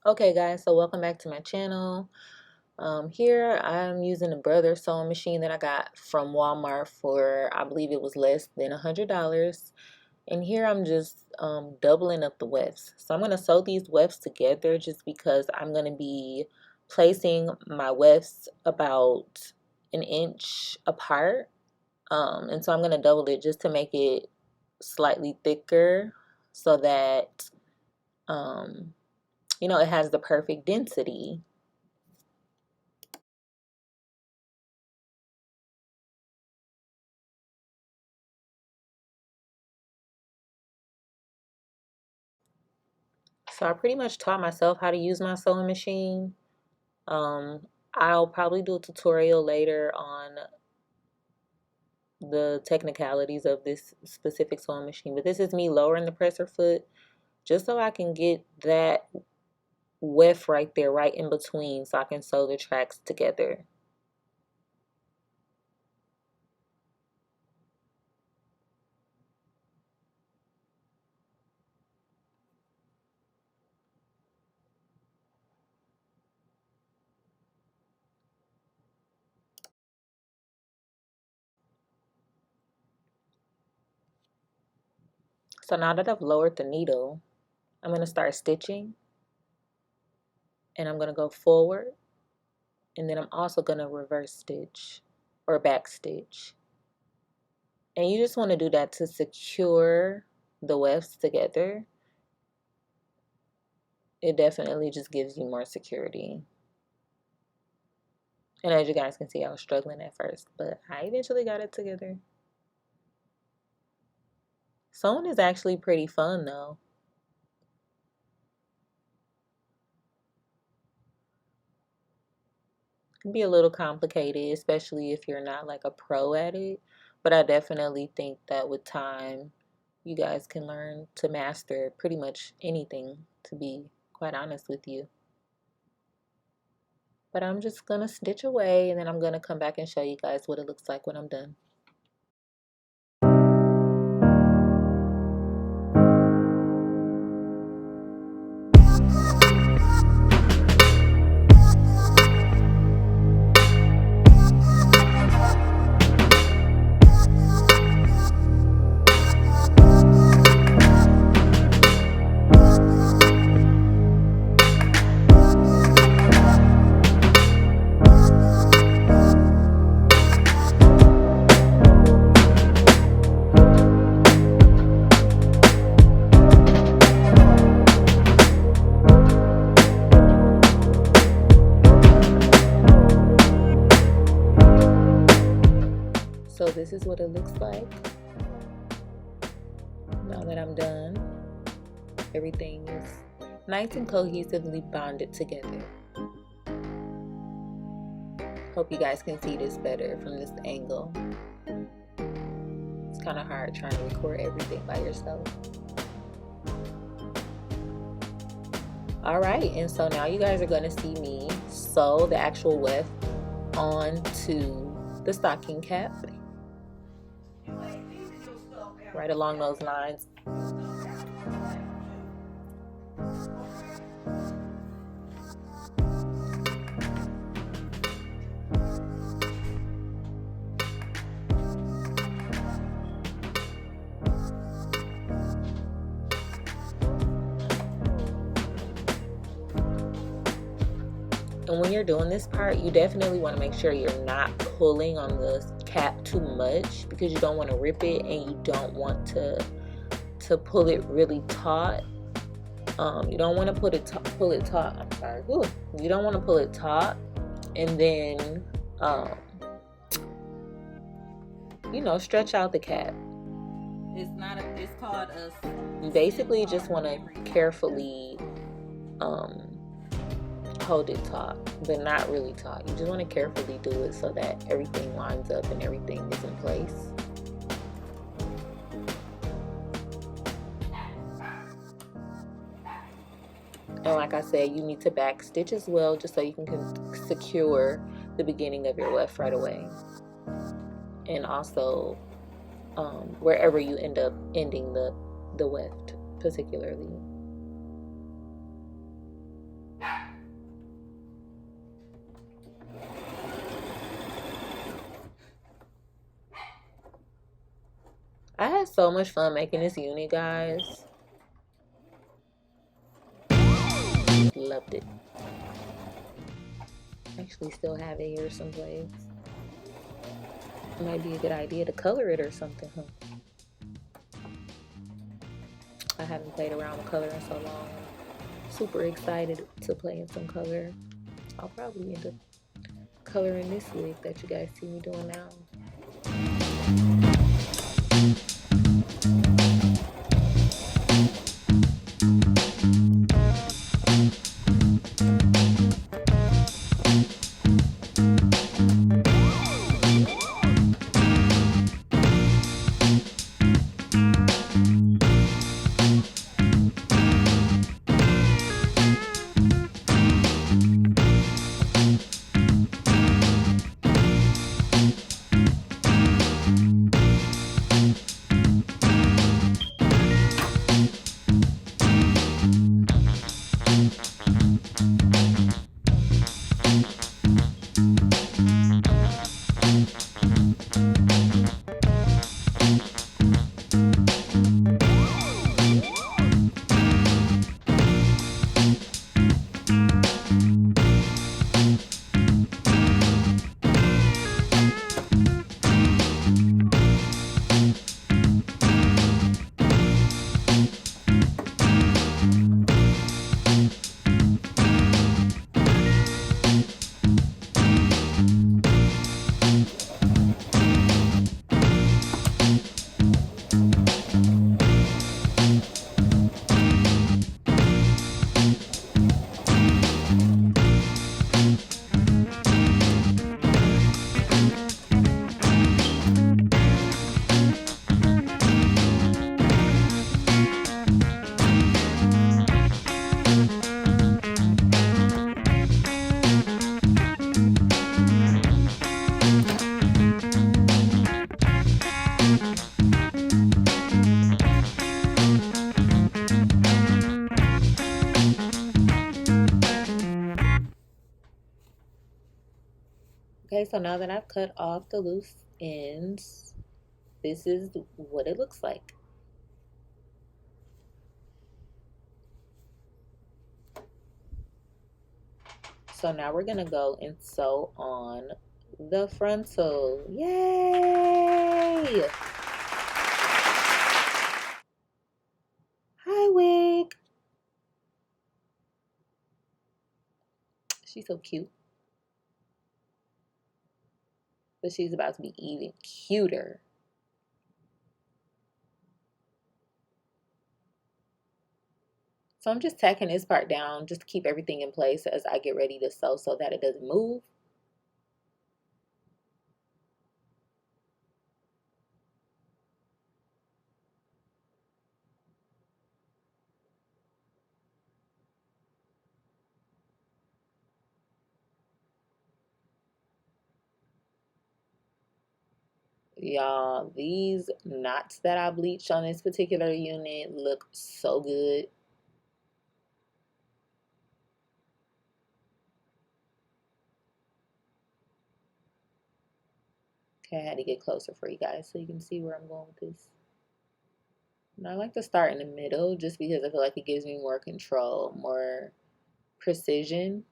Okay guys, so welcome back to my channel. Here I'm using a brother sewing machine that I got from Walmart for, I believe it was less than $100. And here I'm just doubling up the wefts. So I'm going to sew these wefts together just because I'm going to be placing my wefts about an inch apart. And so I'm going to double it just to make it slightly thicker so that it has the perfect density. So I pretty much taught myself how to use my sewing machine. I'll probably do a tutorial later on the technicalities of this specific sewing machine, but this is me lowering the presser foot just so I can get that weft right there, right in between, so I can sew the tracks together. So now that I've lowered the needle, I'm going to start stitching, and I'm going to go forward, and then I'm also going to reverse stitch or back stitch. And you just want to do that to secure the wefts together. It definitely just gives you more security. And as you guys can see, I was struggling at first, but I eventually got it together. Sewing is actually pretty fun though. It can be a little complicated, especially if you're not like a pro at it. But I definitely think that with time, you guys can learn to master pretty much anything, to be quite honest with you. But I'm just gonna stitch away, and then I'm gonna come back and show you guys what it looks like when I'm done. So this is what it looks like now that I'm done. Everything is nice and cohesively bonded together. Hope you guys can see this better from this angle. It's kind of hard trying to record everything by yourself. Alright, and so now you guys are going to see me sew the actual weft onto the stocking cap. Right along those lines. And when you're doing this part, you definitely want to make sure you're not pulling on the cap too much, because you don't want to rip it, and you don't want to pull it really taut. You don't want to pull it taut. I'm sorry. Ooh. You don't want to pull it taut, and then stretch out the cap. It's called a. You basically just want to carefully hold it taut, but not really taut. You just want to carefully do it so that everything lines up and everything is in place. And like I said, you need to back stitch as well, just so you can secure the beginning of your weft right away. And also wherever you end up ending the weft particularly. had so much fun making this unit, guys. Loved it. Actually still have it here someplace. Might be a good idea to color it or something, huh? I haven't played around with color in so long. Super excited to play in some color. I'll probably end up coloring this wig that you guys see me doing now. Okay, so now that I've cut off the loose ends, this is what it looks like. So now we're gonna go and sew on the frontal. Yay! Hi, Wig. She's so cute. But she's about to be even cuter. So I'm just tacking this part down just to keep everything in place as I get ready to sew so that it doesn't move. Y'all, these knots that I bleached on this particular unit look so good. Okay, I had to get closer for you guys so you can see where I'm going with this. And I like to start in the middle just because I feel like it gives me more control, more precision.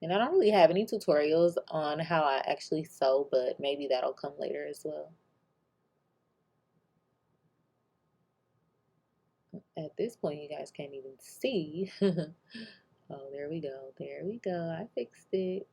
And I don't really have any tutorials on how I actually sew, but maybe that'll come later as well. At this point, you guys can't even see. Oh, there we go. There we go. I fixed it.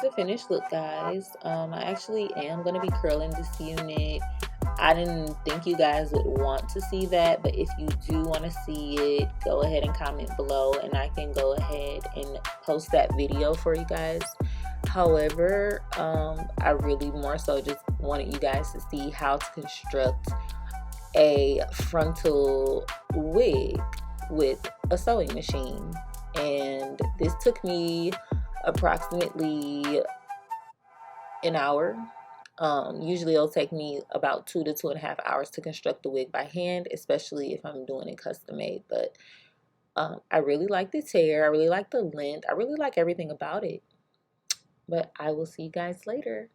the finished look, guys. I actually am going to be curling this unit. I didn't think you guys would want to see that, but if you do want to see it, go ahead and comment below and I can go ahead and post that video for you guys. However, I really more so just wanted you guys to see how to construct a frontal wig with a sewing machine. And this took me approximately an hour. Usually it'll take me about 2 to 2.5 hours to construct the wig by hand, especially if I'm doing it custom made. But I really like this hair. I really like the length. I really like everything about it. But I will see you guys later.